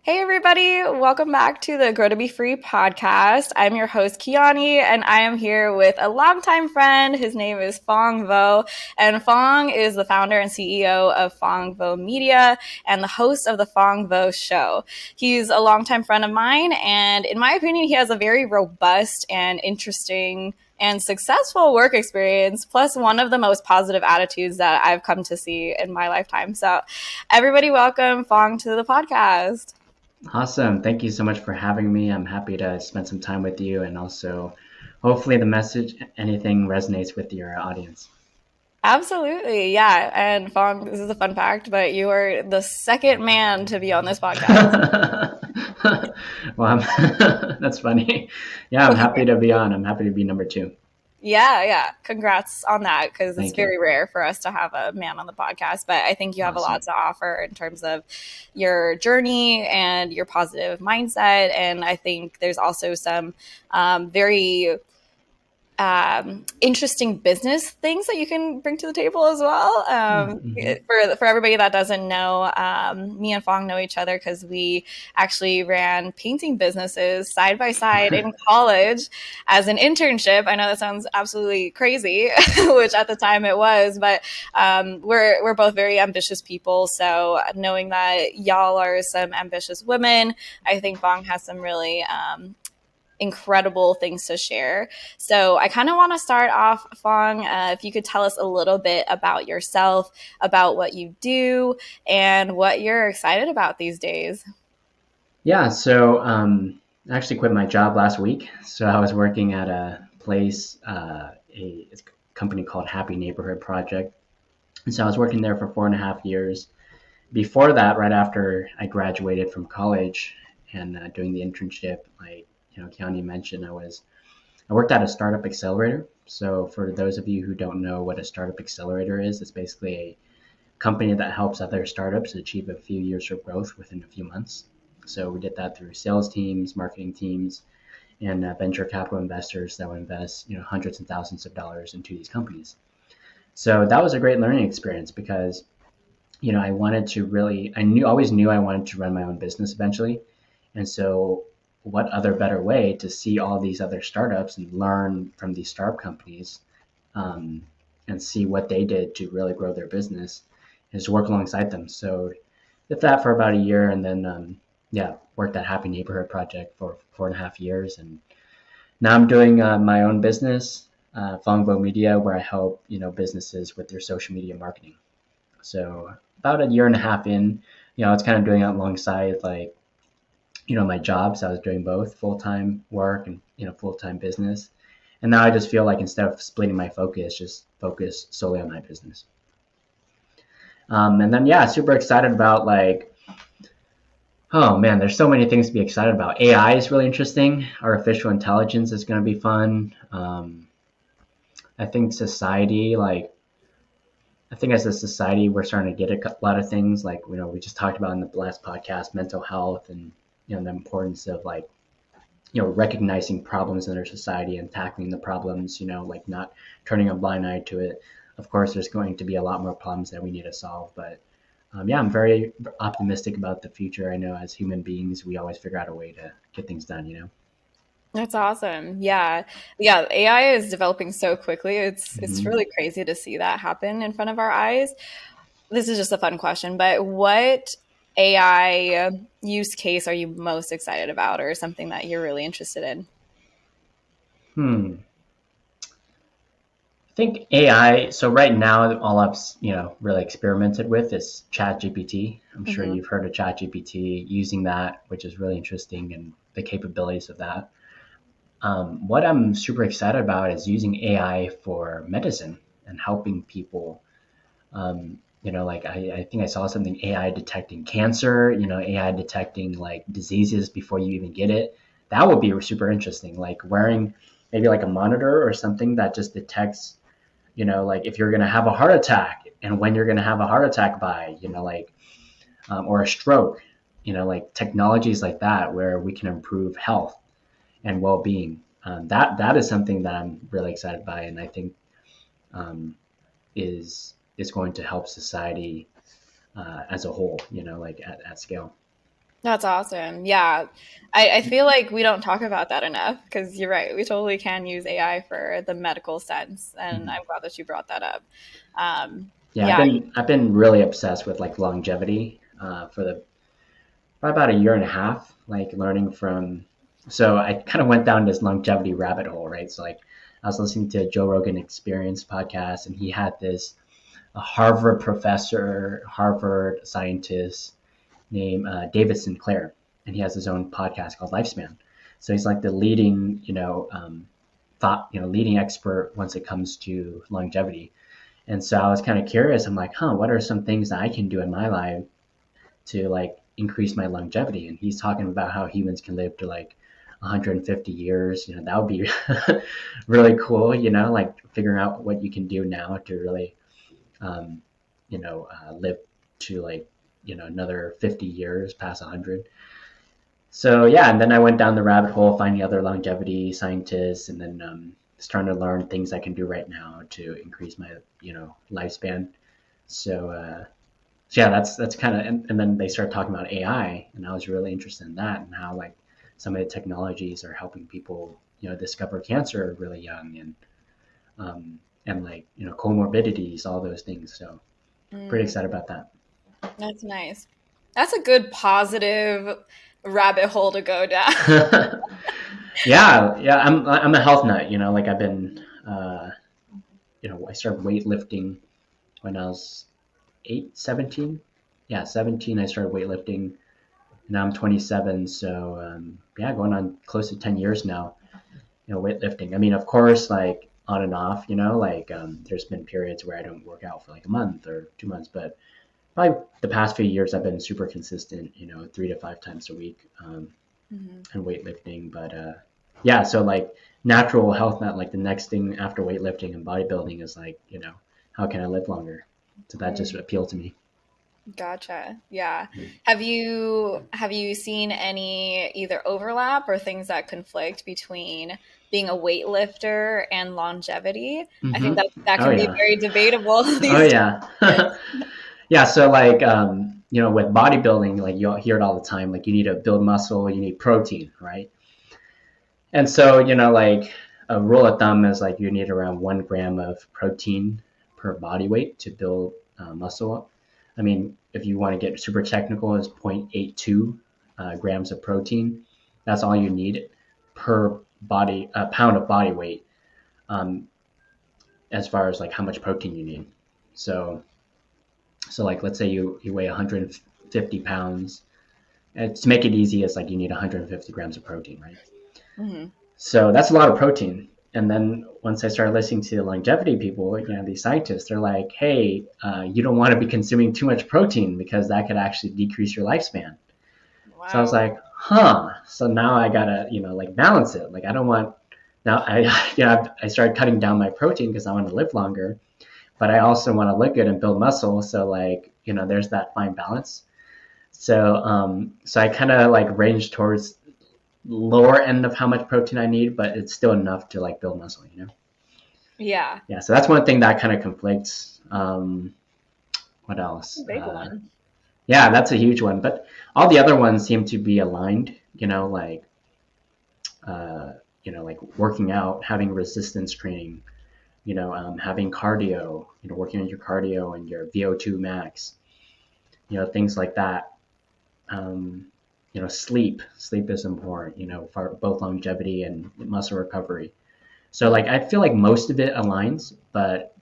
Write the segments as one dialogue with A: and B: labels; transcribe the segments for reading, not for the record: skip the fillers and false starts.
A: Hey, everybody. Welcome back to the Grow to Be Free podcast. I'm your host, Kiani, and I am here with a longtime friend. His name is Phong Vo, and Phong is the founder and CEO of Phong Vo Media and the host of the Phong Vo Show. He's a longtime friend of mine, and in my opinion, he has a very robust and interesting and successful work experience, plus one of the most positive attitudes that I've come to see in my lifetime. So, everybody, welcome Phong to the podcast.
B: Awesome. Thank you so much for having me. I'm happy to spend some time with you, and also hopefully the message, anything resonates with your audience.
A: Absolutely. Yeah. And Fong, this is a fun fact, but you are the second man to be on this podcast.
B: Well, that's funny. Yeah, I'm happy to be on. I'm happy to be number two.
A: Yeah. Congrats on that because it's
B: Thank you.
A: very rare for us to have a man on the podcast. But I think you have a lot
B: Awesome.
A: to offer in terms of your journey and your positive mindset. And I think there's also some very interesting business things that you can bring to the table as well.
B: Mm-hmm.
A: For everybody that doesn't know, me and Fong know each other because we actually ran painting businesses side by side in college as an internship. I know that sounds absolutely crazy, which at the time it was, but we're both very ambitious people. So knowing that y'all are some ambitious women, I think Fong has some really incredible things to share. So I kind of want to start off, Fong, if you could tell us a little bit about yourself, about what you do, and what you're excited about these days.
B: Yeah, so I actually quit my job last week. So I was working at a place, it's a company called Happy Neighborhood Project. And so I was working there for 4.5 years. Before that, right after I graduated from college and doing the internship, like Kiani mentioned, I worked at a startup accelerator. So for those of you who don't know what a startup accelerator is, it's basically a company that helps other startups achieve a few years of growth within a few months. So we did that through sales teams, marketing teams, and venture capital investors that would invest hundreds and thousands of dollars into these companies. So that was a great learning experience because I wanted to really, always knew I wanted to run my own business eventually. And so, what other better way to see all these other startups and learn from these startup companies um, and see what they did to really grow their business is to work alongside them. So, did that for about a year and then, worked at Happy Neighborhood Project for 4.5 years. And now I'm doing my own business, Fongbo Media, where I help, businesses with their social media marketing. So about a year and a half in, I was kind of doing it alongside like, my job. So I was doing both full-time work and, full-time business. And now I just feel like instead of splitting my focus, just focus solely on my business. And then, yeah, super excited about like, oh man, there's so many things to be excited about. AI is really interesting. Artificial intelligence is going to be fun. I think society, like, I think as a society, we're starting to get a lot of things like, we just talked about in the last podcast, mental health and, the importance of like, recognizing problems in our society and tackling the problems, like not turning a blind eye to it. Of course, there's going to be a lot more problems that we need to solve, but yeah, I'm very optimistic about the future. I know as human beings, we always figure out a way to get things done.
A: That's awesome. Yeah. AI is developing so quickly. It's
B: Mm-hmm.
A: really crazy to see that happen in front of our eyes. This is just a fun question, but what AI use case are you most excited about, or something that you're really interested in?
B: Hmm. I think AI. So right now, all I've really experimented with is ChatGPT. I'm sure
A: Hmm.
B: you've heard of ChatGPT, using that, which is really interesting, and the capabilities of that. What I'm super excited about is using AI for medicine and helping people. Like I think I saw something AI detecting cancer. AI detecting like diseases before you even get it. That would be super interesting. Like wearing maybe like a monitor or something that just detects like if you're going to have a heart attack and when you're going to have a heart attack by, like, or a stroke, like technologies like that where we can improve health and well-being. That is something that I'm really excited by, and I think um, is going to help society as a whole, like at scale.
A: That's awesome. Yeah. I feel like we don't talk about that enough because you're right. We totally can use AI for the medical sense. And
B: Mhm.
A: I'm glad that you brought that up.
B: Yeah,
A: Yeah.
B: I've been really obsessed with like longevity for the probably about a year and a half, like learning from. So I kind of went down this longevity rabbit hole, right? So like I was listening to Joe Rogan Experience podcast, and he had this a Harvard professor, Harvard scientist named David Sinclair, and he has his own podcast called Lifespan. So he's like the leading, leading expert once it comes to longevity. And so I was kind of curious. I'm like, what are some things that I can do in my life to like increase my longevity? And he's talking about how humans can live to like 150 years. That would be really cool. Like figuring out what you can do now to really, um, live to like another 50 years past 100. So yeah, and then I went down the rabbit hole finding other longevity scientists, and then starting to learn things I can do right now to increase my lifespan. So yeah, that's kind of, and then they started talking about AI, and I was really interested in that and how like some of the technologies are helping people discover cancer really young, and like comorbidities, all those things. So pretty
A: Mm,
B: excited about that.
A: that's nice. That's a good positive rabbit hole to go down.
B: Yeah, I'm a health nut. Like I've been, I started weightlifting when I was 17. Yeah, 17. I started weightlifting. Now I'm 27, so yeah, going on close to 10 years now. Weightlifting. I mean, of course, like on and off. Like there's been periods where I don't work out for like a month or 2 months, but probably the past few years I've been super consistent. 3 to 5 times a week.
A: Mhm.
B: And weightlifting. But yeah, so like natural health, not like the next thing after weightlifting and bodybuilding is like, how can I live longer? So that just
A: Mm,
B: appealed to me.
A: gotcha. Yeah. Have you seen any either overlap or things that conflict between being a weightlifter and longevity? I think
B: Mm-hmm.
A: that
B: Oh
A: can be
B: yeah.
A: very debatable
B: Oh
A: these
B: yeah. Yeah. So like, with bodybuilding, like you'll hear it all the time. Like you need to build muscle, you need protein, right? And so, like a rule of thumb is like you need around 1 gram of protein per body weight to build muscle up. I mean, if you want to get super technical, it's 0.82 grams of protein. That's all you need per pound of body weight, um, as far as like how much protein you need. So, like let's say you weigh 150 pounds. And to make it easy, it's like you need 150 grams of protein, right?
A: days.
B: So that's a lot of protein. And then once I started listening to longevity people, these scientists, they're like, hey, you don't want to be consuming too much protein because that could actually decrease your lifespan. So I was
A: Wow.
B: like, huh. So now I gotta, like balance it. Like I don't want, now I, I started cutting down my protein because I want to live longer, but I also want to look good and build muscle. So like, there's that fine balance. So I kind of like range towards lower end of how much protein I need, but it's still enough to like build muscle.
A: Yeah.
B: Yeah, so that's one thing that kind of conflicts. What else?
A: Big one.
B: Yeah, that's a huge one. But all the other ones seem to be aligned. Uh, like working out, having resistance training. Having cardio. Working on your cardio and your VO2 max. Things like that. Um, sleep. Sleep is important. For both longevity and muscle recovery. So
A: Mm,
B: like I feel like most of it aligns, but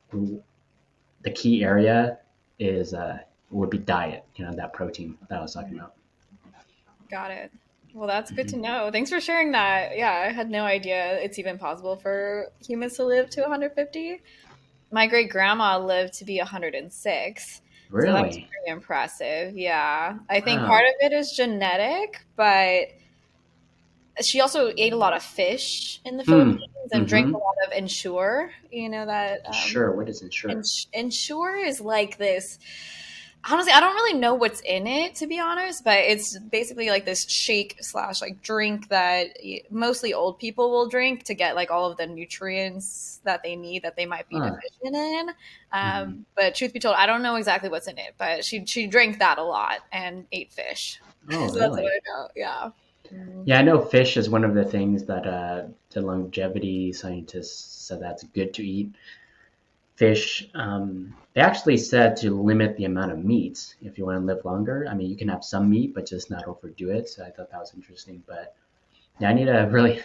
B: the key area is would be diet. That protein that I was talking about.
A: got it. Well, that's good to know. Thanks for sharing that. Yeah, I had no idea it's even possible for humans to live to 150. My great grandma lived to be 106. So that was
B: Really?
A: pretty impressive. Yeah. I think part
B: Wow.
A: of it is genetic, but she also ate a lot of fish in the
B: Hmm.
A: Philippines and drank a
B: Mm-hmm.
A: lot of Ensure. You know that
B: Sure. What is ensure?
A: Ensure is like this. Honestly, I don't really know what's in it to be honest, but it's basically like this shake slash like drink that mostly old people will drink to get like all of the nutrients that they need that they might be
B: Huh.
A: deficient in.
B: Mm-hmm.
A: But truth be told, I don't know exactly what's in it. But she drank that a lot and ate fish.
B: Oh,
A: So that's what
B: really?
A: I know. Yeah. Mhm.
B: Yeah, I know fish is one of the things that the longevity scientists said that's good to eat. Fish, they actually said to limit the amount of meat if you want to live longer. I mean, you can have some meat, but just not overdo it. So I thought that was interesting. But yeah, I need to really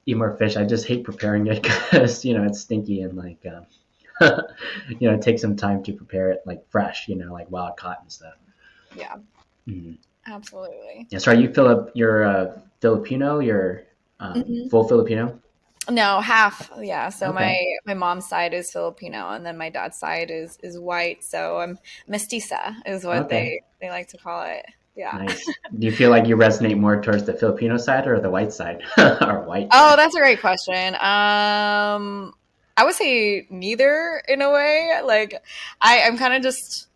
B: eat more fish. I just hate preparing it because it's stinky and like it takes some time to prepare it like fresh, like wild caught and stuff.
A: Yeah,
B: Mm-hmm.
A: absolutely.
B: Yeah, so are you Philip? You're Filipino. You're
A: Mhm.
B: full Filipino.
A: No, half. Yeah. So
B: Okay,
A: my mom's side is Filipino, and then my dad's side is white. So I'm mestiza, is what
B: okay,
A: they like to call it. Yeah.
B: nice. Do you feel like you resonate more towards the Filipino side or the white side, or white?
A: Oh,
B: Yeah.
A: that's a great question. I would say neither in a way. Like, I'm kind of just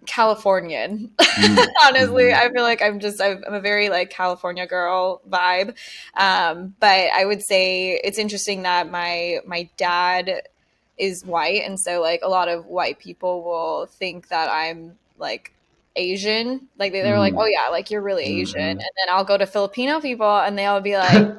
A: Californian. Honestly,
B: Mm-hmm.
A: I feel like I'm a very like California girl vibe. But I would say it's interesting that my dad is white, and so like a lot of white people will think that I'm like Asian. Like they're like, oh
B: Mm.
A: yeah, like you're really Asian,
B: Mm-hmm.
A: and then I'll go to Filipino people, and they'll be like,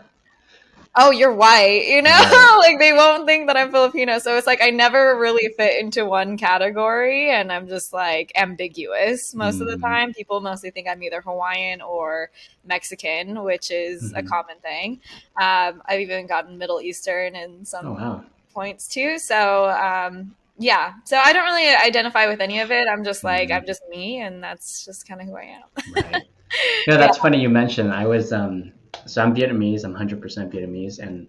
A: oh, you're white,
B: Right.
A: like they won't think that I'm Filipino. So it's like I never really fit into one category and I'm just like ambiguous most of the
B: Mm-hmm.
A: time. People mostly think I'm either Hawaiian or Mexican, which is a
B: Mm-hmm.
A: common thing. I've even gotten Middle Eastern in
B: Oh
A: some
B: wow.
A: points too. So, yeah, so I don't really identify with any of it. I'm just like,
B: Mm-hmm.
A: I'm just me, and that's just kind of who I am.
B: Right.
A: Yeah.
B: That's funny you mentioned. I was so I'm Vietnamese. I'm 100% Vietnamese, and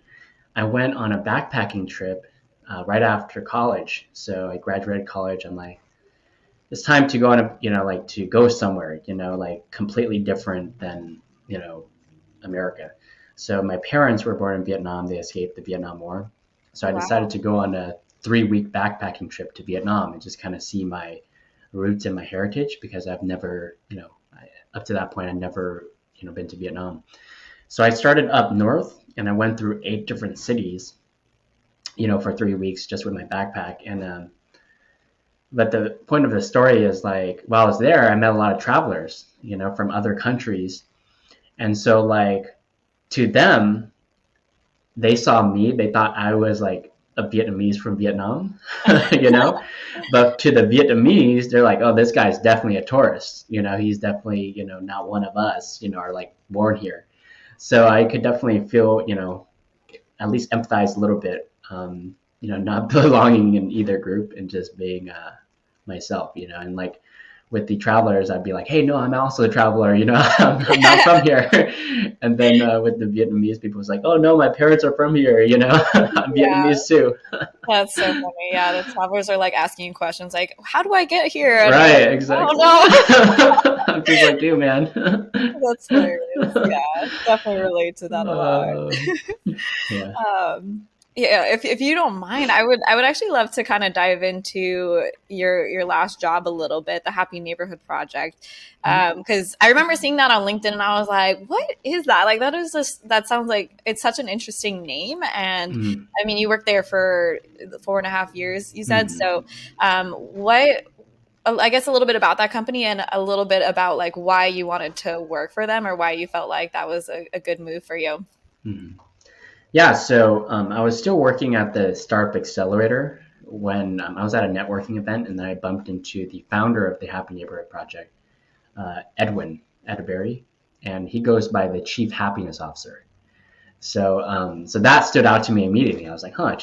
B: I went on a backpacking trip right after college. So I graduated college. I'm like, it's time to go on a like to go somewhere. Like completely different than America. So my parents were born in Vietnam. They escaped the Vietnam War. So
A: Oh,
B: I decided
A: wow.
B: to go on a 3 week backpacking trip to Vietnam and just kind of see my roots and my heritage because I've never, up to that point, I'd never, been to Vietnam. So I started up north and I went through 8 different cities, for 3 weeks just with my backpack. And but the point of the story is like while I was there, I met a lot of travelers, from other countries, and so like to them, they saw me, they thought I was like a Vietnamese from Vietnam, you know. But to the Vietnamese, they're like, oh, this guy's definitely a tourist. He's definitely not one of us. Are like born here. So I could definitely feel at least empathize a little bit. Not belonging in either group and just being myself. And like with the travelers, I'd be like, hey, no, I'm also a traveler, I'm not from here. And then with the Vietnamese people, it's like, oh, no, my parents are from here, I'm
A: Yeah.
B: Vietnamese too.
A: That's so funny. Yeah, the travelers are like asking you questions like, "How do I get here?" And you're like,
B: Right,
A: "I don't
B: exactly.
A: know."
B: I'm just like you, man.
A: That's hilarious. Yeah, definitely relate to that a lot.
B: uh, yeah.
A: Um, yeah, if you don't mind, I would actually love to kind of dive into your last job a little bit, the Happy Neighborhood Project, because I remember seeing that on LinkedIn and I was like, what is that? Like that sounds like it's such an interesting name. And
B: Mm-hmm.
A: I mean, you worked there for 4.5 years, you said.
B: Mm-hmm.
A: So, what? I guess a little bit about that company and a little bit about like why you wanted to work for them or why you felt like that was a good move for you.
B: Mm-hmm. Yeah, so I was still working at the Startup Accelerator when I was at a networking event, and then I bumped into the founder of the Happy Neighborhood Project, Edwin Edberry, and he goes by the Chief Happiness Officer. So that stood out to me immediately. I was like, huh,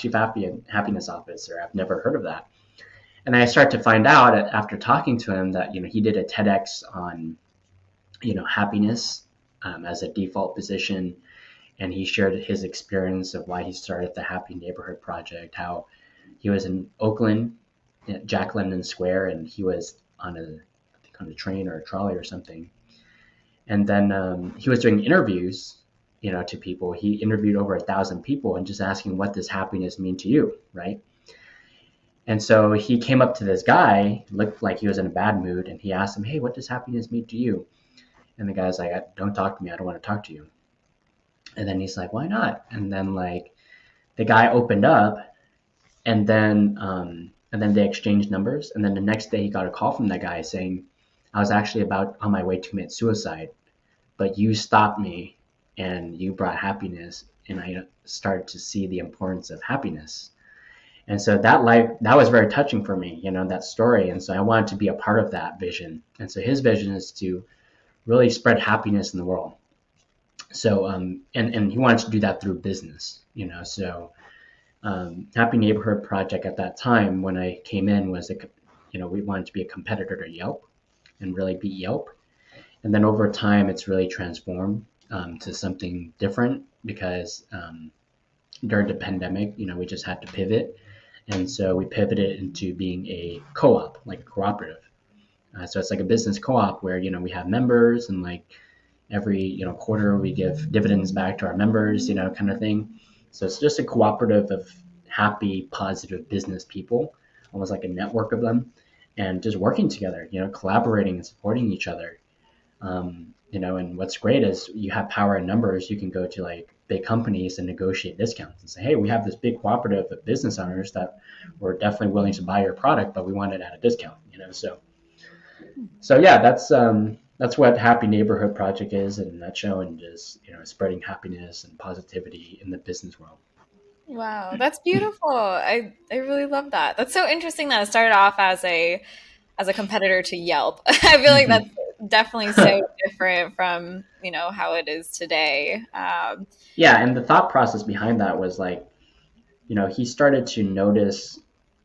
B: Happiness Officer. I've never heard of that. And I started to find out after talking to him that he did a TEDx on happiness as a default position, and he shared his experience of why he started the Happy Neighborhood Project, how he was in Oakland, at Jack London Square, and he was I think on a train or a trolley or something. And then he was doing interviews, to people. He interviewed over 1,000 people and just asking, what does happiness mean to you, right? And so he came up to this guy, looked like he was in a bad mood, and he asked him, hey, what does happiness mean to you? And the guy's like, don't talk to me. I don't want to talk to you. And then he's like, why not? And then like the guy opened up, and then they exchanged numbers. And then the next day he got a call from that guy saying, I was actually about on my way to commit suicide, but you stopped me and you brought happiness, and I started to see the importance of happiness. And so that was very touching for me, that story. And so I wanted to be a part of that vision. And so his vision is to really spread happiness in the world. So and he wanted to do that through business, so Happy Neighborhood Project at that time when I came in was we wanted to be a competitor to Yelp and really beat Yelp. And then over time, it's really transformed to something different because during the pandemic, we just had to pivot. And so we pivoted into being a co-op, like a cooperative. So it's like a business co-op where, we have members and like every, quarter we give dividends back to our members, kind of thing. So it's just a cooperative of happy, positive business people, almost like a network of them, and just working together, collaborating and supporting each other. And what's great is you have power in numbers. You can go to like big companies and negotiate discounts and say, hey, we have this big cooperative of business owners that we're definitely willing to buy your product, but we want it at a discount, So yeah, that's what Happy Neighborhood Project is in a nutshell, and just spreading happiness and positivity in the business world.
A: Wow, that's beautiful. I really love that. That's so interesting that it started off as a competitor to Yelp. I feel like that's
B: Mm-hmm.
A: definitely so different from, how it is today.
B: Yeah, and the thought process behind that was like, he started to notice,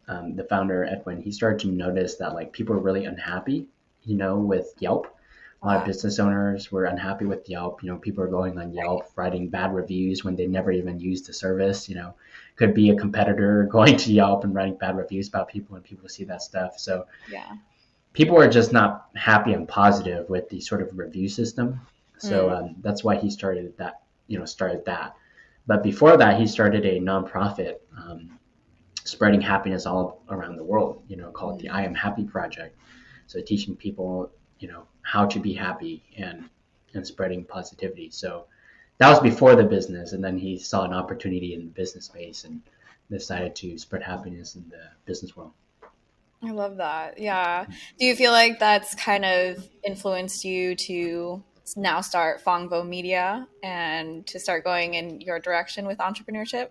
B: the founder Edwin, he started to notice that like people were really unhappy, with Yelp. A lot of
A: Wow.
B: business owners were unhappy with Yelp. People are going on Yelp writing bad reviews when they never even used the service. Could be a competitor going to Yelp and writing bad reviews about people, and people see that stuff. So
A: Yeah.
B: people are just not happy and positive with the sort of review system. So
A: Mm,
B: that's why he started that. Started that. But before that, he started a nonprofit spreading happiness all around the world. Called the
A: mm.
B: I Am Happy Project. So teaching people, how to be happy and spreading positivity. So that was before the business, and then he saw an opportunity in the business space and decided to spread happiness in the business world.
A: I love that. Yeah. Do you feel like that's kind of influenced you to now start Fongbo Media and to start going in your direction with entrepreneurship?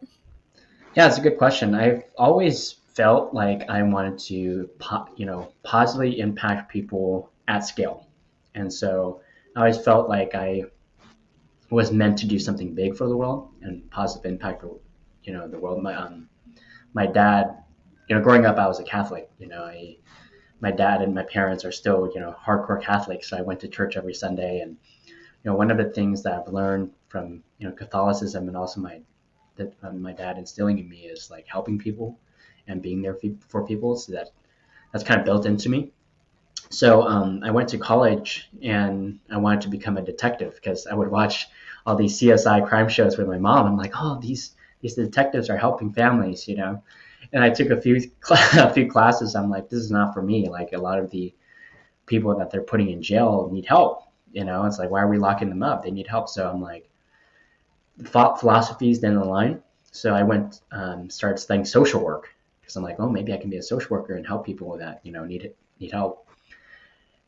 B: Yeah, it's a good question. I've always felt like I wanted to, positively impact people at scale, and so I always felt like I was meant to do something big for the world and positive impact for, the world. My dad, growing up, I was a Catholic. My dad and my parents are still, hardcore Catholics. So I went to church every Sunday, and one of the things that I've learned from Catholicism and also my dad instilling in me is like helping people and being there for people. So that's kind of built into me. So I went to college and I wanted to become a detective because I would watch all these CSI crime shows with my mom. I'm like, oh, these detectives are helping families, And I took a few a few classes. I'm like, this is not for me. Like a lot of the people that they're putting in jail need help. It's like, why are we locking them up? They need help. So I'm like, thought philosophies down the line. So I went started studying social work because I'm like, oh, maybe I can be a social worker and help people that need help.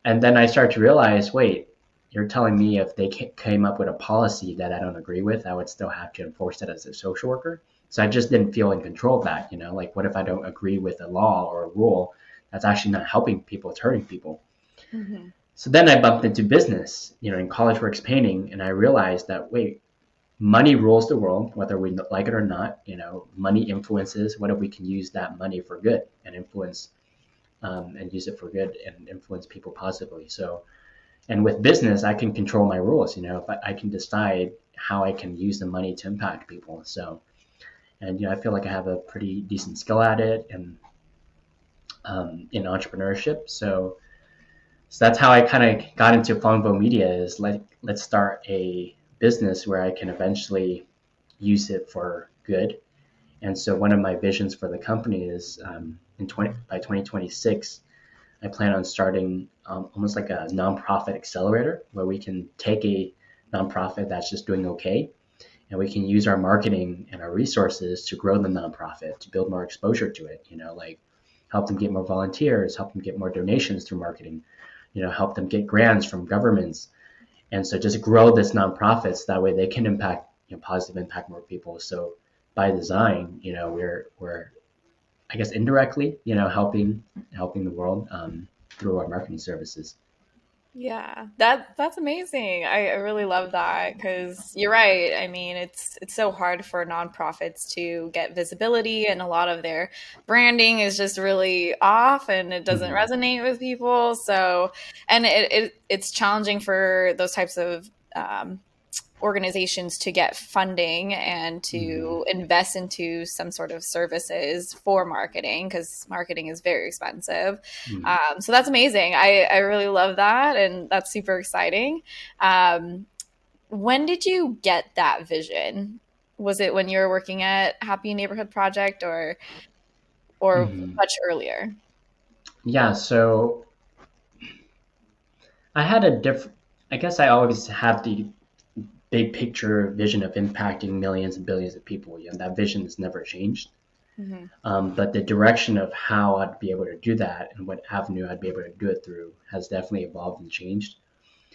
B: And then I started to realize, wait, you're telling me if they came up with a policy that I don't agree with, I would still have to enforce it as a social worker. So I just didn't feel in control of that. Like what if I don't agree with a law or a rule that's actually not helping people, it's hurting people.
A: Hmm.
B: So then I bumped into business, in college works painting, and I realized that wait, money rules the world, whether we like it or not. Money influences. What if we can use that money for good and influence and use it for good and influence people positively? So, and with business, I can control my rules. If I can decide how I can use the money to impact people. So, and I feel like I have a pretty decent skill at it and in entrepreneurship. So that's how I kind of got into Fongbo Media. Is like let's start a business where I can eventually use it for good. And so one of my visions for the company is by 2026, I plan on starting almost like a nonprofit accelerator where we can take a nonprofit that's just doing okay, and we can use our marketing and our resources to grow the nonprofit, to build more exposure to it. Like help them get more volunteers, help them get more donations through marketing, help them get grants from governments. And so just grow this nonprofits, that way they can impact, positive impact more people. So by design, we're I guess indirectly, helping the world, through our marketing services.
A: Yeah, that's amazing. I really love that because you're right. I mean, it's so hard for nonprofits to get visibility, and a lot of their branding is just really off, and it doesn't
B: Mm-hmm.
A: resonate with people. So, and it's challenging for those types of organizations to get funding and
B: Mm-hmm.
A: to invest into some sort of services for marketing because marketing is very expensive.
B: Mm-hmm.
A: So that's amazing. I really love that, and that's super exciting. Um, when did you get that vision? Was it when you were working at Happy Neighborhood Project, or
B: Mm-hmm.
A: much earlier?
B: Yeah, so I had a different. I guess I always had the big picture vision of impacting millions and billions of people. That vision has never changed.
A: Hmm.
B: But the direction of how I'd be able to do that and what avenue I'd be able to do it through has definitely evolved and changed.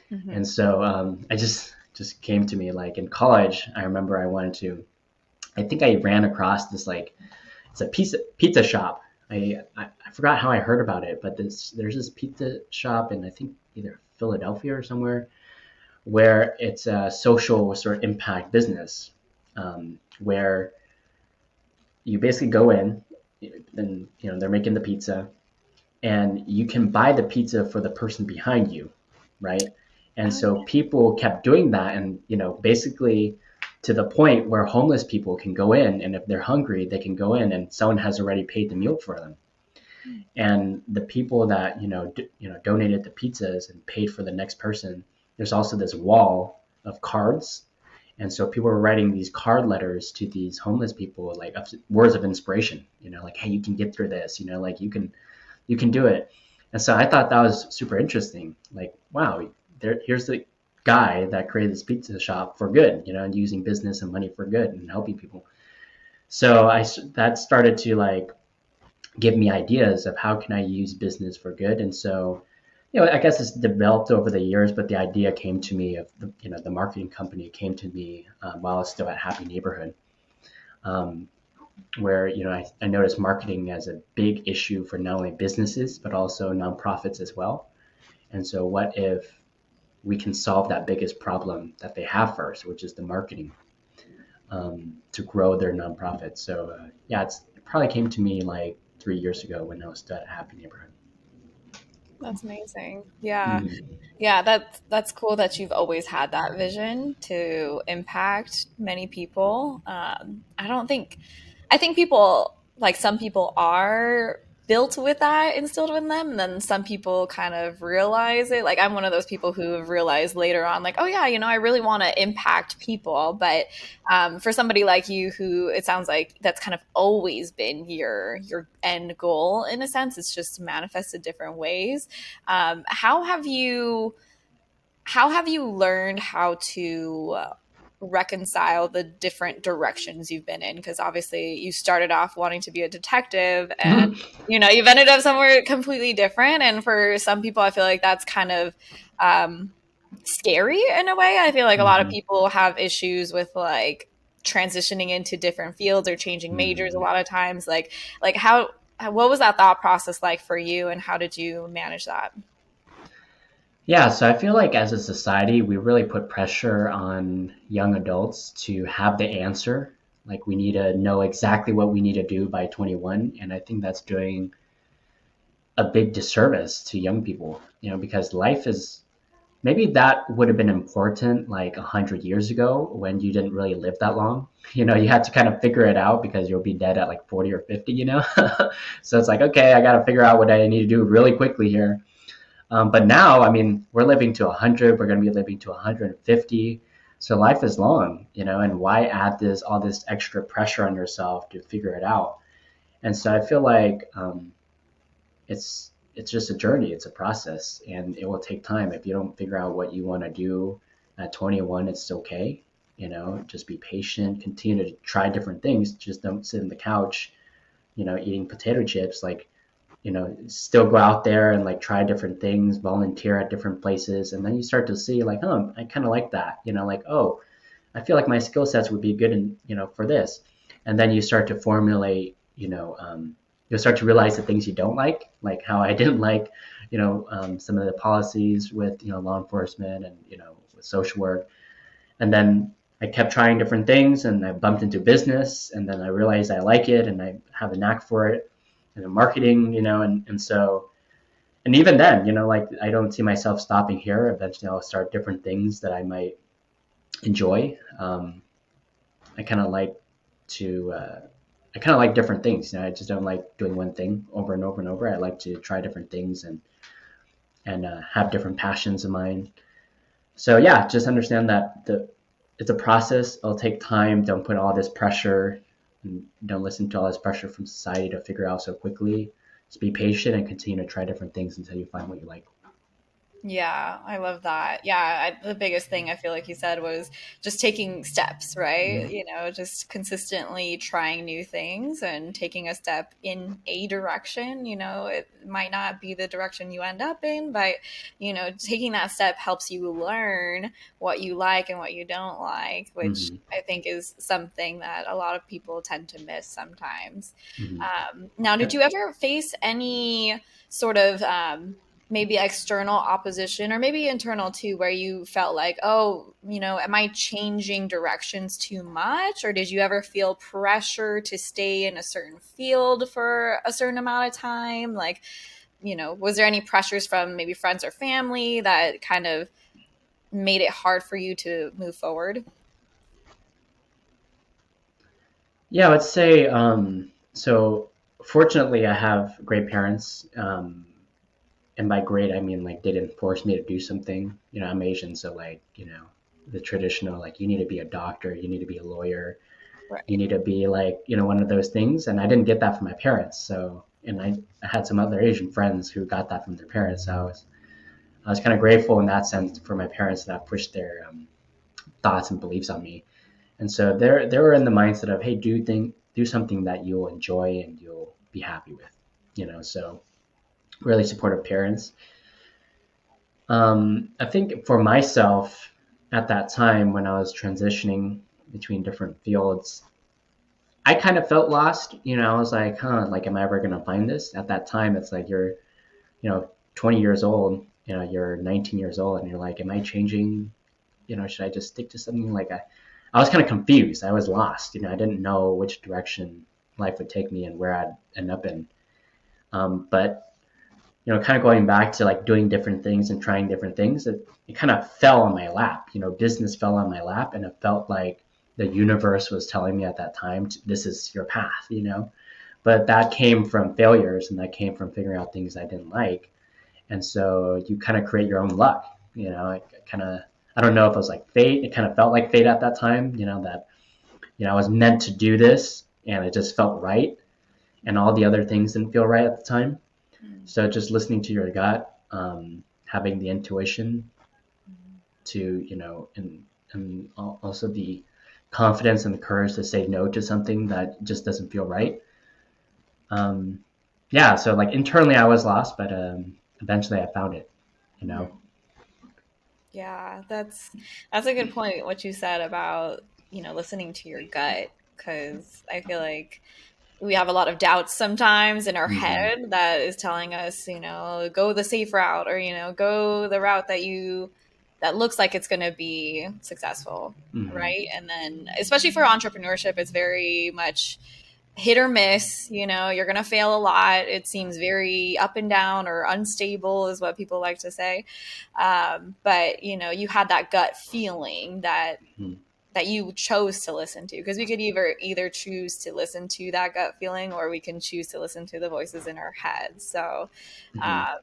A: Hmm.
B: And so I just came to me like in college. I remember I wanted to. I think I ran across this like it's a pizza shop. I forgot how I heard about it, but there's this pizza shop in I think either Philadelphia or somewhere where it's a social sort of impact business, where you basically go in and they're making the pizza and you can buy the pizza for the person behind you, right? And
A: Oh,
B: so people kept doing that, and basically to the point where homeless people can go in, and if they're hungry, they can go in, and someone has already paid the meal for them.
A: yeah.
B: And the people that donated the pizzas and paid for the next person, there's also this wall of cards, and so people were writing these card letters to these homeless people, like words of inspiration, like, hey, you can get through this, like you can do it. And so I thought that was super interesting. Like, wow, here's the guy that created this pizza shop for good, and using business and money for good and helping people. So that started to like give me ideas of how can I use business for good. And so, I guess it's developed over the years, but the idea came to me of the marketing company came to me while I was still at Happy Neighborhood. Um, where I noticed marketing as a big issue for not only businesses but also nonprofits as well. And so, what if we can solve that biggest problem that they have first, which is the marketing, to grow their nonprofit? So, yeah, it probably came to me like 3 years ago when I was still at Happy Neighborhood.
A: That's amazing. Yeah.
B: Mm-hmm.
A: Yeah, that's cool that you've always had that vision to impact many people. I don't think I think people like some people are built with that instilled in them, and then some people kind of realize it. Like I'm one of those people who have realized later on, like, oh yeah, I really want to impact people. But for somebody like you, who it sounds like that's kind of always been your end goal in a sense, it's just manifested different ways. How have you learned how to reconcile the different directions you've been in? Because obviously you started off wanting to be a detective, and you've ended up somewhere completely different. And for some people, I feel like that's kind of um, scary in a way. I feel like a lot of
B: Mm-hmm.
A: people have issues with like transitioning into different fields or changing majors a
B: Mm-hmm.
A: lot of times. Like what was that thought process like for you, and how did you manage that?
B: Yeah, so I feel like as a society, we really put pressure on young adults to have the answer. Like we need to know exactly what we need to do by 21, and I think that's doing a big disservice to young people. Because life is maybe that would have been important like 100 years ago when you didn't really live that long. You had to kind of figure it out because you'll be dead at like 40 or 50. So it's like, okay, I got to figure out what I need to do really quickly here. But now, I mean, we're living to 100. We're going to be living to 150. So life is long, and why add all this extra pressure on yourself to figure it out? And so I feel like it's just a journey. It's a process, and it will take time. If you don't figure out what you want to do at 21, it's okay. Just be patient. Continue to try different things. Just don't sit on the couch, eating potato chips. Like still go out there and like try different things, volunteer at different places, and then you start to see like, oh, I kind of like that, like, oh, I feel like my skill sets would be good in, for this. And then you start to formulate, you'll start to realize the things you don't like how I didn't like, some of the policies with, law enforcement and, with social work. And then I kept trying different things and I bumped into business and then I realized I like it and I have a knack for it and the marketing, and so, and even then, like I don't see myself stopping here. Eventually I'll start different things that I might enjoy. I kind of like to, I kind of like different things. I just don't like doing one thing over and over and over. I like to try different things and have different passions of mine. So yeah, just understand that it's a process. It'll take time. Don't put all this pressure. And don't listen to all this pressure from society to figure out so quickly. Just be patient and continue to try different things until you find what you like.
A: Yeah, I love that. Yeah, the biggest thing I feel like you said was just taking steps, right?
B: Mm-hmm.
A: Just consistently trying new things and taking a step in a direction. It might not be the direction you end up in, but, taking that step helps you learn what you like and what you don't like, which
B: Mm-hmm.
A: I think is something that a lot of people tend to miss sometimes.
B: Mm-hmm.
A: Now, did
B: Yep.
A: you ever face any sort of maybe external opposition or maybe internal too, where you felt like, oh, am I changing directions too much? Or did you ever feel pressure to stay in a certain field for a certain amount of time? Like, was there any pressures from maybe friends or family that kind of made it hard for you to move forward?
B: Yeah, let's say, so fortunately I have great parents. And by great, I mean like they didn't force me to do something. I'm Asian, so like, the traditional, like you need to be a doctor, you need to be a lawyer, you
A: Right.
B: need to be like, one of those things. And I didn't get that from my parents. So, and I had some other Asian friends who got that from their parents. So I was kind of grateful in that sense for my parents that pushed their thoughts and beliefs on me. And so they were in the mindset of, hey, do something that you'll enjoy and you'll be happy with, so really supportive parents. I think for myself at that time when I was transitioning between different fields, I kind of felt lost. I was like, like, am I ever going to find this? At that time, it's like you're, 20 years old, you're 19 years old, and you're like, am I changing? Should I just stick to something? Like, I was kind of confused. I was lost. I didn't know which direction life would take me and where I'd end up in. But kind of going back to like doing different things and trying different things, it kind of fell on my lap. Business fell on my lap, and it felt like the universe was telling me at that time, this is your path. But that came from failures, and that came from figuring out things I didn't like. And so you kind of create your own luck. It kind of, I don't know if it was like fate. It kind of felt like fate at that time. That I was meant to do this, and it just felt right, and all the other things didn't feel right at the time. So just listening to your gut, having the intuition to, and also the confidence and the courage to say no to something that just doesn't feel right. Um, yeah, so like internally I was lost, but eventually I found it, you know?
A: Yeah, that's a good point what you said about, listening to your gut, because I feel like we have a lot of doubts sometimes in our
B: Mm-hmm.
A: head that is telling us, go the safe route, or, go the route that looks like it's going to be successful,
B: Mm-hmm.
A: right? And then especially for entrepreneurship, it's very much hit or miss. You're going to fail a lot. It seems very up and down or unstable is what people like to say. But you had that gut feeling that you chose to listen to, because we could either choose to listen to that gut feeling, or we can choose to listen to the voices in our head. So
B: Mm-hmm.
A: uh,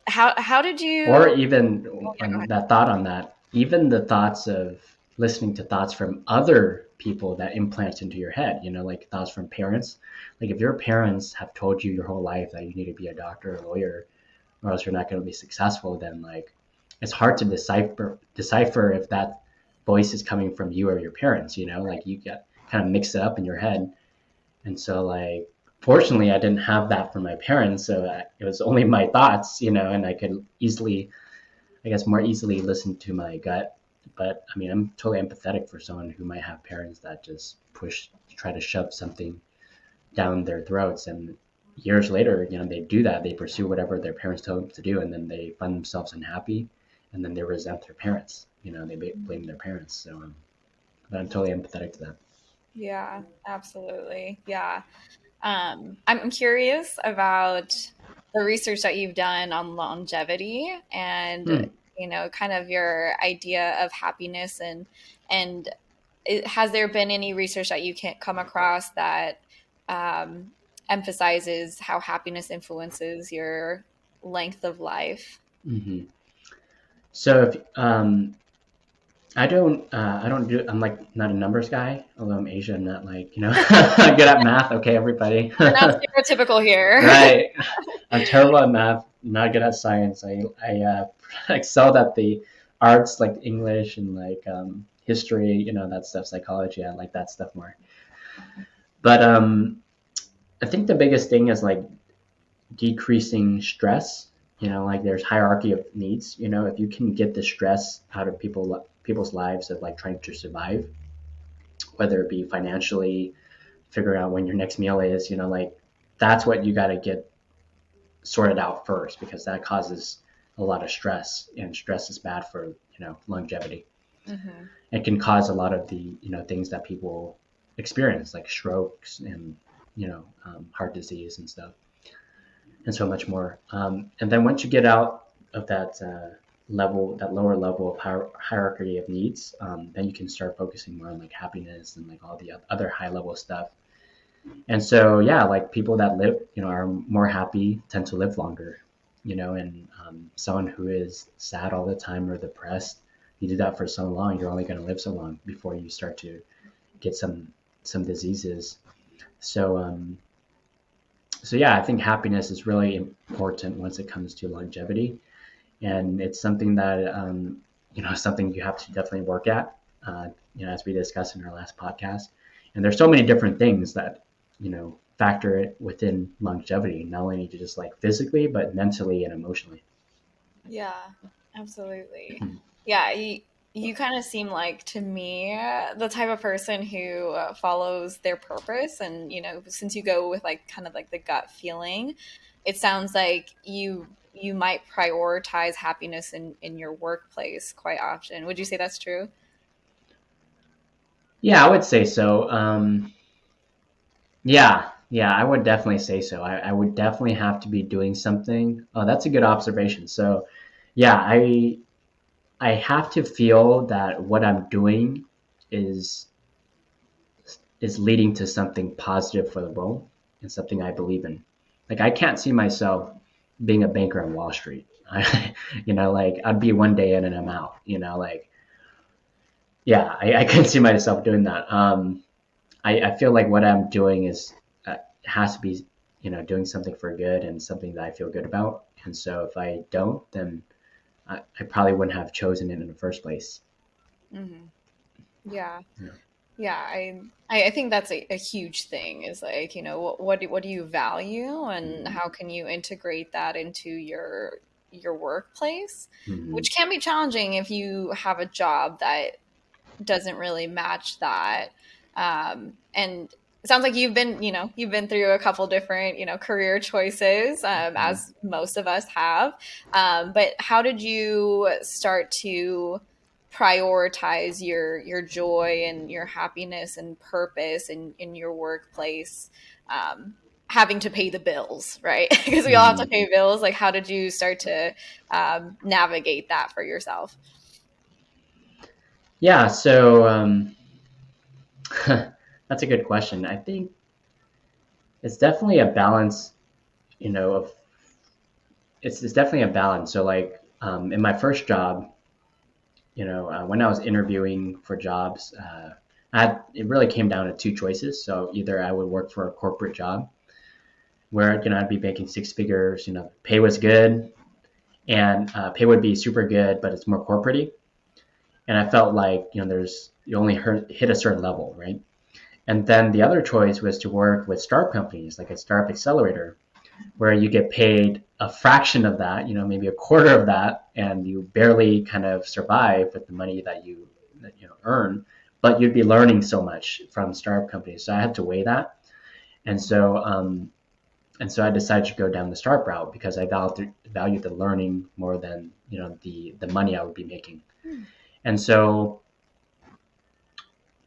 A: how did
B: Or
A: you?
B: even
A: Oh yeah, go
B: on
A: ahead.
B: that thought on that, even the thoughts of listening to thoughts from other people that implant into your head, like thoughts from parents. Like if your parents have told you your whole life that you need to be a doctor or a lawyer, or else you're not going to be successful, then like it's hard to decipher if that voice is coming from you or your parents. Like you get kind of mix it up in your head. And so like fortunately, I didn't have that from my parents, so it was only my thoughts, and I could easily, I guess, more easily listen to my gut. But I mean, I'm totally empathetic for someone who might have parents that just try to shove something down their throats, and years later, they do that. They pursue whatever their parents told them to do, and then they find themselves unhappy, and then they resent their parents. They blame their parents. So, but I'm totally empathetic to that.
A: Yeah, absolutely. Yeah. I'm curious about the research that you've done on longevity and,
B: Hmm.
A: kind of your idea of happiness and has there been any research that you can't come across that um, emphasizes how happiness influences your length of life?
B: Mm-hmm. So if I don't do. I'm like not a numbers guy. Although I'm Asian, I'm not like good at math. Okay, everybody.
A: We're not stereotypical here.
B: Right. I'm terrible at math. Not good at science. I excelled at the arts like English and like history. That stuff. Psychology. I like that stuff more. But I think the biggest thing is like decreasing stress. Like there's hierarchy of needs. If you can get the stress out of people's lives of like trying to survive, whether it be financially, figuring out when your next meal is, like that's what you got to get sorted out first because that causes a lot of stress, and stress is bad for longevity.
A: Hmm.
B: It can cause a lot of the things that people experience, like strokes and heart disease and stuff, and so much more. And then once you get out of that that lower level of hierarchy of needs, then you can start focusing more on like happiness and like all the other high level stuff. And so, yeah, like people that live, are more happy tend to live longer, and someone who is sad all the time or depressed, you do that for so long, you're only going to live so long before you start to get some diseases. So, so yeah, I think happiness is really important once it comes to longevity, and it's something that something you have to definitely work at. As we discussed in our last podcast, and there's so many different things that factor it within longevity, not only just like physically but mentally and emotionally.
A: Yeah, absolutely. Yeah, you kind of seem like to me the type of person who follows their purpose, and since you go with like kind of like the gut feeling, it sounds like you might prioritize happiness in your workplace quite often. Would you say that's true?
B: Yeah, I would say so. Yeah, I would definitely say so. I would definitely have to be doing something. Oh, that's a good observation. So, yeah, I have to feel that what I'm doing is is leading to something positive for the world and something I believe in. Like I can't see myself being a banker on Wall Street. Like I'd be one day in and I'm out. Like yeah, I couldn't see myself doing that. I feel like what I'm doing is has to be doing something for good and something that I feel good about. And so if I don't, then I probably wouldn't have chosen it in the first place.
A: Hmm. Yeah.
B: Yeah.
A: Yeah, I think that's a huge thing is like, what do you value and how can you integrate that into your workplace,
B: Mm-hmm.
A: which can be challenging if you have a job that doesn't really match that. And it sounds like you've been through a couple different, career choices,
B: Mm-hmm.
A: as most of us have. But how did you start to prioritize your joy and your happiness and purpose in your workplace? Having to pay the bills, right? Because we all have to
B: Mm-hmm.
A: pay bills. Like, how did you start to navigate that for yourself?
B: Yeah, so that's a good question. I think it's definitely a balance, of it's definitely a balance. So like in my first job, when I was interviewing for jobs, it really came down to two choices. So either I would work for a corporate job where I'd be making six figures, pay was good, and pay would be super good, but it's more corporate. And I felt like you only hit a certain level, right? And then the other choice was to work with startup companies, like a startup accelerator, where you get paid a fraction of that, maybe a quarter of that, and you barely kind of survive with the money that you earn, but you'd be learning so much from startup companies. So I had to weigh that, and so I decided to go down the startup route because I valued the learning more than the money I would be making. And so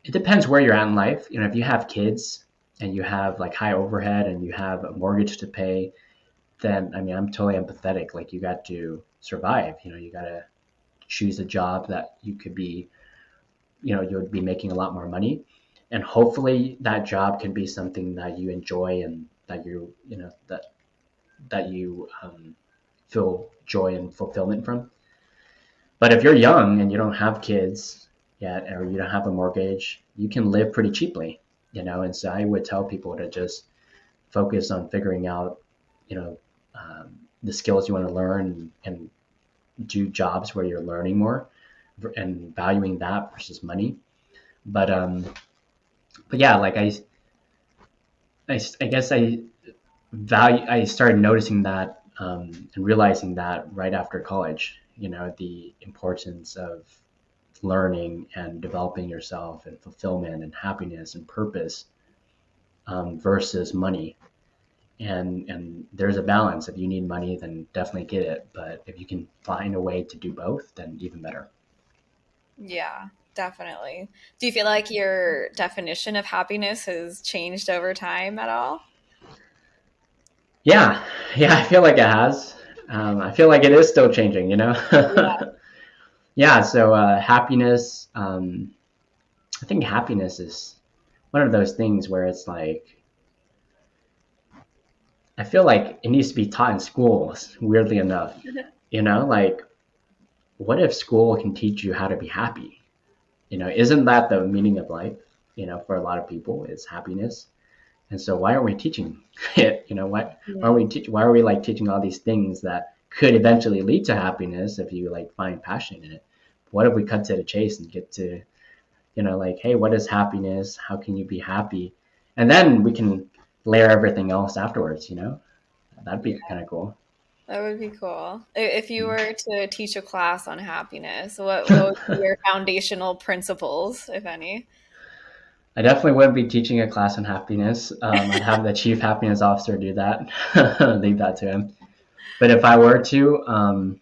B: it depends where you're at in life. If you have kids and you have like high overhead and you have a mortgage to pay, then I mean I'm totally empathetic. Like you got to survive. You got to choose a job that you would be making a lot more money, and hopefully that job can be something that you enjoy and that you feel joy and fulfillment from. But if you're young and you don't have kids yet, or you don't have a mortgage, you can live pretty cheaply. And so I would tell people to just focus on figuring out, you know, the skills you want to learn and do jobs where you're learning more and valuing that versus money. But yeah, like I guess I started noticing that and realizing that right after college. The importance of learning and developing yourself and fulfillment and happiness and purpose versus money. And there's a balance. If you need money, then definitely get it. But if you can find a way to do both, then even better.
A: Yeah, definitely. Do you feel like your definition of happiness has changed over time at all?
B: Yeah, yeah, I feel like it has. I feel like it is still changing.
A: Yeah.
B: Yeah. So happiness. I think happiness is one of those things where it's like I feel like it needs to be taught in schools. Weirdly enough, like what if school can teach you how to be happy? Isn't that the meaning of life? For a lot of people, it's happiness. And so why aren't we teaching it? Why are we like teaching all these things that could eventually lead to happiness if you like find passion in it? What if we cut to the chase and get to, like, hey, what is happiness? How can you be happy? And then we can layer everything else afterwards. That'd be kind of cool.
A: That would be cool. If you were to teach a class on happiness, what would be your foundational principles, if any?
B: I definitely wouldn't be teaching a class on happiness. I'd have the chief happiness officer do that. Leave that to him. But if I were to,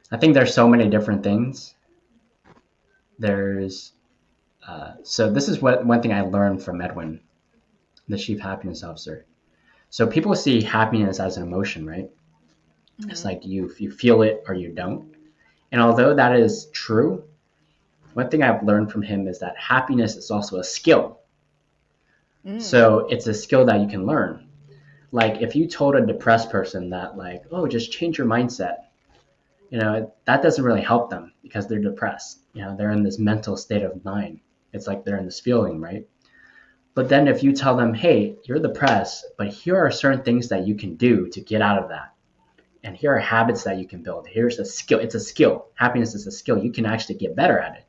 B: I think there's so many different things. There's so this is what one thing I learned from Edwin, the chief happiness officer. So people see happiness as an emotion, right? It's
A: Hmm.
B: like you feel it or you don't. And although that is true, one thing I've learned from him is that happiness is also a skill.
A: Mm.
B: So it's a skill that you can learn. Like if you told a depressed person that like, oh, just change your mindset, that doesn't really help them because they're depressed. They're in this mental state of mind. It's like they're in this feeling, right? But then if you tell them, hey, you're depressed, but here are certain things that you can do to get out of that. And here are habits that you can build. Here's a skill. It's a skill. Happiness is a skill. You can actually get better at it.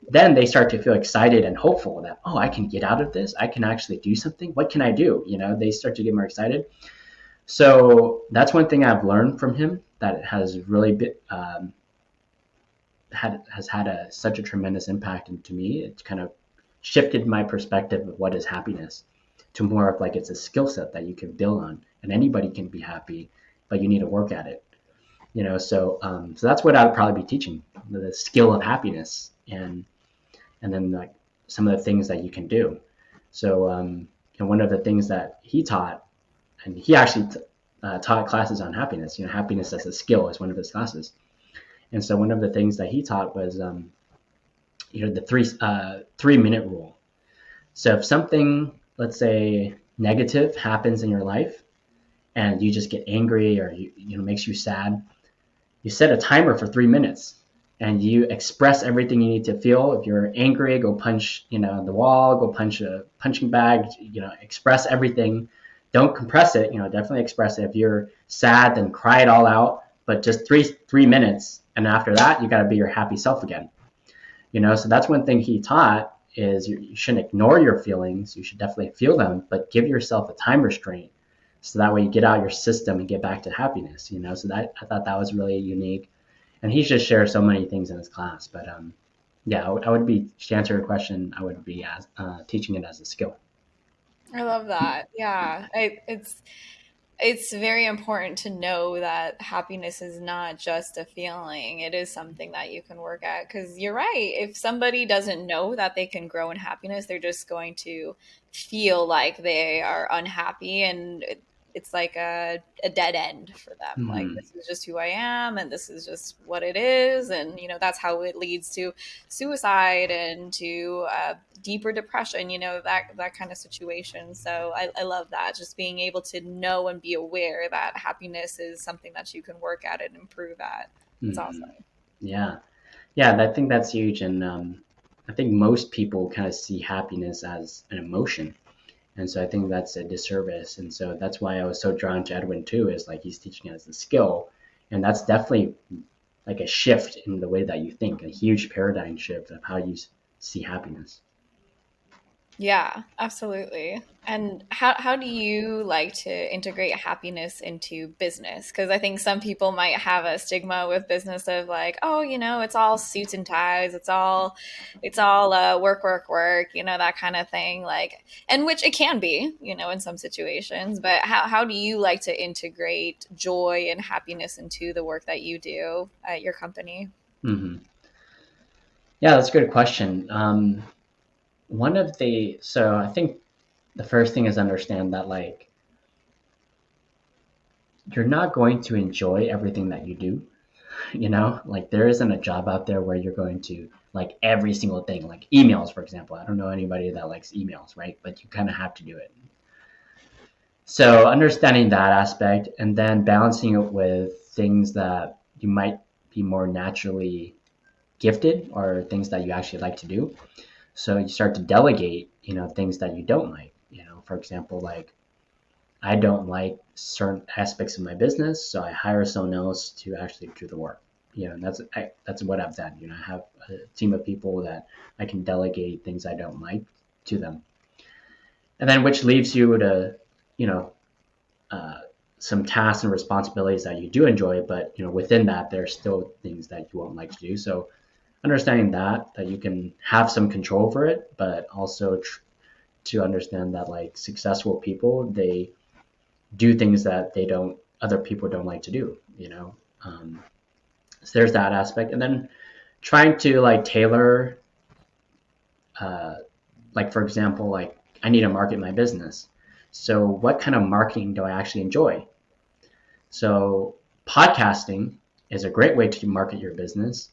B: Then they start to feel excited and hopeful that, oh, I can get out of this. I can actually do something. What can I do? They start to get more excited. So that's one thing I've learned from him that has really been, has had such a tremendous impact into me. It's kind of shifted my perspective of what is happiness to more of like it's a skill set that you can build on, and anybody can be happy, but you need to work at it. So that's what I'd probably be teaching, the skill of happiness, and then like some of the things that you can do. So and one of the things that he taught, and he actually taught classes on happiness. Happiness as a skill is one of his classes. And so one of the things that he taught was the 3 minute rule. So if something, let's say, negative happens in your life, and you just get angry or makes you sad, you set a timer for 3 minutes, and you express everything you need to feel. If you're angry, go punch the wall, go punch a punching bag. Express everything. Don't compress it. Definitely express it. If you're sad, then cry it all out. But just 3 minutes, and after that, you got to be your happy self again. So that's one thing he taught, is you shouldn't ignore your feelings. You should definitely feel them, but give yourself a time restraint so that way you get out your system and get back to happiness. So that I thought that was really unique, and he just shares so many things in his class. But yeah, I would be to answer your question. I would be as teaching it as a skill.
A: I love that. Yeah, it's very important to know that happiness is not just a feeling. It is something that you can work at. Because you're right. If somebody doesn't know that they can grow in happiness, they're just going to feel like they are unhappy. And it's like a dead end for them. Like,
B: Mm-hmm.
A: this is just who I am, and this is just what it is. And, that's how it leads to suicide and to deeper depression, that kind of situation. So I love that, just being able to know and be aware that happiness is something that you can work at and improve at. That's
B: Mm-hmm.
A: awesome.
B: Yeah, yeah, I think that's huge, and I think most people kind of see happiness as an emotion, and so I think that's a disservice, and so that's why I was so drawn to Edwin too. Is like he's teaching us a skill, and that's definitely like a shift in the way that you think, a huge paradigm shift of how you see happiness.
A: Yeah, absolutely. And how do you like to integrate happiness into business? Because I think some people might have a stigma with business of like, oh, it's all suits and ties, it's all work, work, work, that kind of thing. Like, and which it can be, in some situations. But how do you like to integrate joy and happiness into the work that you do at your company?
B: Mm-hmm. Yeah, that's a good question. So I think the first thing is understand that like you're not going to enjoy everything that you do. Like there isn't a job out there where you're going to like every single thing, like emails, for example. I don't know anybody that likes emails, right? But you kind of have to do it. So understanding that aspect and then balancing it with things that you might be more naturally gifted or things that you actually like to do. So you start to delegate, things that you don't like. For example, like I don't like certain aspects of my business, so I hire someone else to actually do the work. That's what I've done. I have a team of people that I can delegate things I don't like to them, and then which leaves you to, you know, uh, some tasks and responsibilities that you do enjoy, but within that there's still things that you won't like to do. So understanding that you can have some control over it, but also to understand that like successful people, they do things that they don't other people don't like to do. So there's that aspect, and then trying to like tailor, uh, like for example, like I need to market my business. So what kind of marketing do I actually enjoy? So podcasting is a great way to market your business,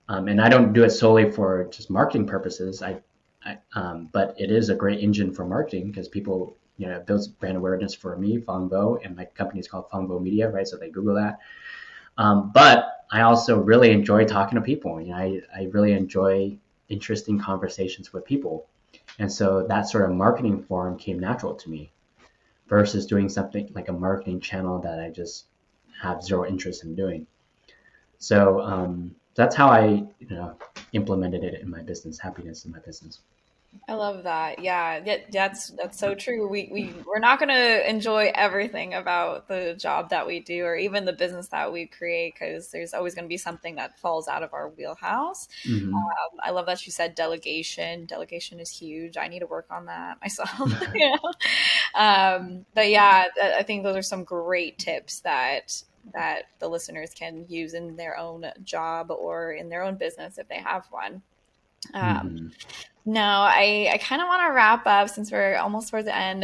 B: and I don't do it solely for just marketing purposes. But it is a great engine for marketing because people, it builds brand awareness for me, Fongbo, and my company is called Fongbo Media, right? So they Google that. But I also really enjoy talking to people. I really enjoy interesting conversations with people. And so that sort of marketing form came natural to me versus doing something like a marketing channel that I just have zero interest in doing. So that's how I, implemented it in my business, happiness in my business.
A: I love that. Yeah, that's so true. We're not going to enjoy everything about the job that we do or even the business that we create because there's always going to be something that falls out of our wheelhouse.
B: Mm-hmm.
A: I love that you said delegation. Delegation is huge. I need to work on that myself. But yeah, I think those are some great tips that the listeners can use in their own job or in their own business if they have one. Um,
B: Mm-hmm.
A: no, I kind of want to wrap up since we're almost towards the end.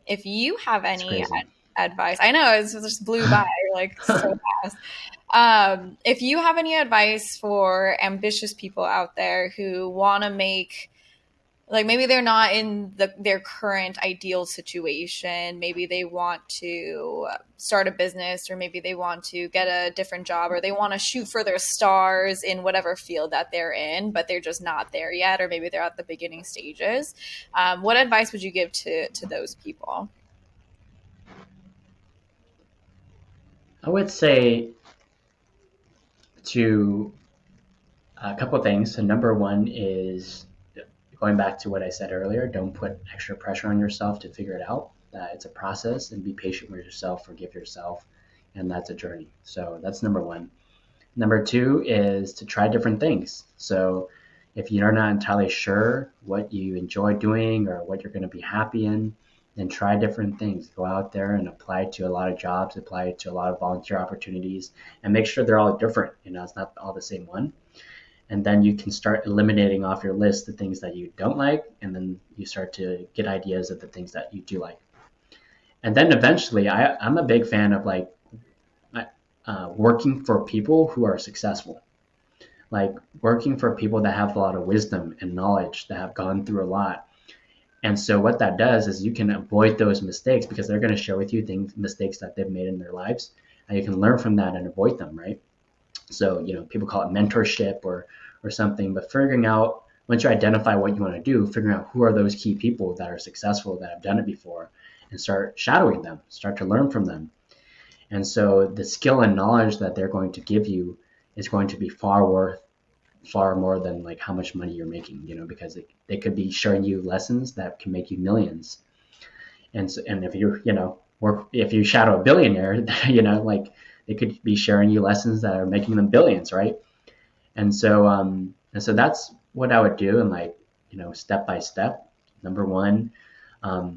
A: If you have
B: It's
A: any
B: crazy.
A: advice, I know it's just blew by like so fast. If you have any advice for ambitious people out there who want to make, like maybe they're not in their current ideal situation, maybe they want to start a business, or maybe they want to get a different job, or they want to shoot for their stars in whatever field that they're in, but they're just not there yet, or maybe they're at the beginning stages. What advice would you give to those people?
B: I would say to a couple of things. So number one is going back to what I said earlier, don't put extra pressure on yourself to figure it out. That it's a process, and be patient with yourself, forgive yourself, and that's a journey. So that's number one. Number two is to try different things. So if you're not entirely sure what you enjoy doing or what you're going to be happy in, then try different things. Go out there and apply to a lot of jobs, apply to a lot of volunteer opportunities, and make sure they're all different. It's not all the same one. And then you can start eliminating off your list the things that you don't like, and then you start to get ideas of the things that you do like. And then eventually, I'm a big fan of like working for people who are successful, like working for people that have a lot of wisdom and knowledge, that have gone through a lot. And so what that does is you can avoid those mistakes because they're going to share with you mistakes that they've made in their lives, and you can learn from that and avoid them, right? So people call it mentorship or something, but figuring out, once you identify what you want to do, figuring out who are those key people that are successful, that have done it before, and start shadowing them, start to learn from them. And so the skill and knowledge that they're going to give you is going to be far more than like how much money you're making, because they could be showing you lessons that can make you millions. And if if you shadow a billionaire, like they could be sharing you lessons that are making them billions, right? And so that's what I would do, and like, step by step. Number one, um,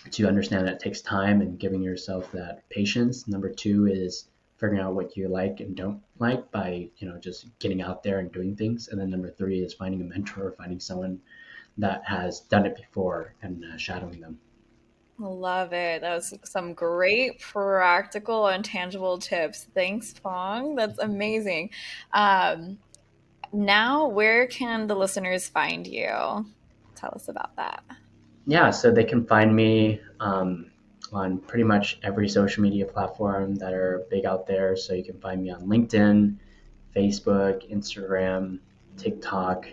B: to understand that it takes time and giving yourself that patience. Number two is figuring out what you like and don't like by, just getting out there and doing things. And then number three is finding a mentor, finding someone that has done it before, and shadowing them.
A: Love it. That was some great practical and tangible tips. Thanks, Fong. That's amazing. Um, Now, where can the listeners find you? Tell us about that.
B: Yeah, so they can find me on pretty much every social media platform that are big out there. So you can find me on LinkedIn, Facebook, Instagram, TikTok.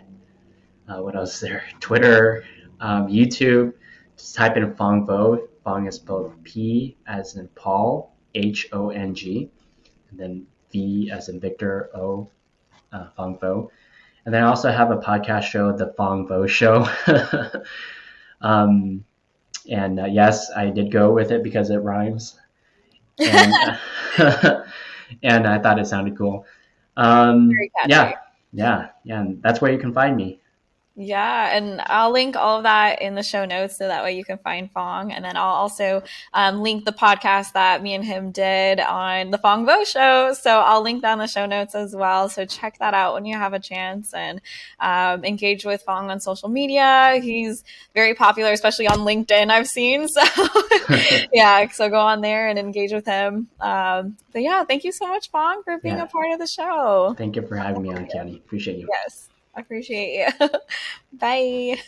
B: What else is there? Twitter, YouTube. Just type in Fong Vo. Fong is spelled P as in Paul, Hong, and then V as in Victor, O, Fong Vo. And then I also have a podcast show, The Fong Vo Show. um, and yes, I did go with it because it rhymes, and and I thought it sounded cool.
A: Very
B: Yeah,
A: catchy.
B: yeah, and that's where you can find me.
A: Yeah, and I'll link all of that in the show notes so that way you can find Fong. And then I'll also link the podcast that me and him did on the Fong Vo show. So I'll link that in the show notes as well. So check that out when you have a chance, and engage with Fong on social media. He's very popular, especially on LinkedIn, I've seen. So yeah, so go on there and engage with him. But yeah, thank you so much, Fong, for being a
B: Yeah,
A: part of the show.
B: thank you for having me on, Kiani. Appreciate you.
A: Yes, I appreciate you. Bye.